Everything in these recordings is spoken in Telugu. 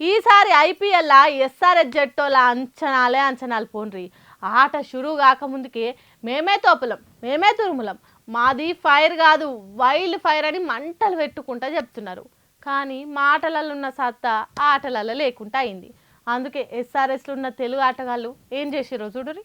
ఈసారి ఐపీఎల్ ఎస్ఆర్హెచ్ జట్టోల అంచనాలు పోన్రి. ఆట షురూ కాకముందుకే మేమే తోపులం, మేమే తురుములం, మాది ఫైర్ కాదు వైల్డ్ ఫైర్ అని మంటలు పెట్టుకుంటా చెప్తున్నారు. కానీ మాటలలో ఉన్న సత్తా ఆటలలో లేకుండా అయింది. అందుకే ఎస్ఆర్హెచ్లో ఉన్న తెలుగు ఆటగాళ్ళు ఏం చేసిరో చూడురి.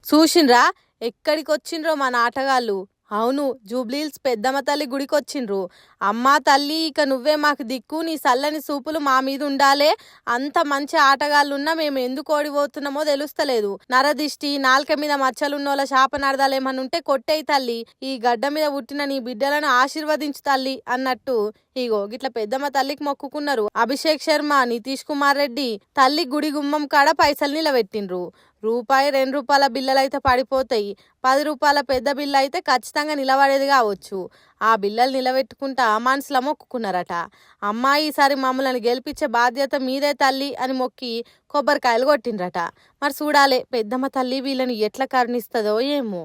చూసిండ్రా ఎక్కడికి వచ్చిండ్రో మన ఆటగాళ్ళు. అవును, జూబ్లీహిల్స్ పెద్దమ్మ తల్లి గుడికి వచ్చిండ్రు. అమ్మా తల్లి, ఇక నువ్వే మాకు దిక్కు, నీ సల్లని సూపులు మా మీద ఉండాలే. అంత మంచి ఆటగాళ్ళున్నా మేము ఎందుకు ఓడిపోతున్నామో తెలుస్తలేదు. నరదిష్టి, నాలుక మీద మచ్చలున్నోళ్ళ శాపనార్థాలు ఏమన్నా ఉంటే కొట్టేయి తల్లి, ఈ గడ్డ మీద పుట్టిన నీ బిడ్డలను ఆశీర్వదించు తల్లి అన్నట్టు ఇగో గిట్ల పెద్దమ్మ తల్లికి మొక్కుకున్నారు. అభిషేక్ శర్మ, నితీష్ కుమార్ రెడ్డి తల్లి గుడి గుమ్మం కాడ పైసలు నిలబెట్టిండ్రు. రూపాయి, ₹2 బిల్లలు అయితే పడిపోతాయి, ₹10 పెద్ద బిల్లు అయితే ఖచ్చితంగా నిలబడేది కావచ్చు. ఆ బిల్లలు నిలబెట్టుకుంటా మనసులో మొక్కుకున్నారట. అమ్మాయి ఈసారి మమ్మల్ని గెలిపించే బాధ్యత మీదే తల్లి అని మొక్కి కొబ్బరికాయలు కొట్టిండ్రట. మరి చూడాలే పెద్దమ్మ తల్లి వీళ్ళని ఎట్లా కరుణిస్తుందో ఏమో.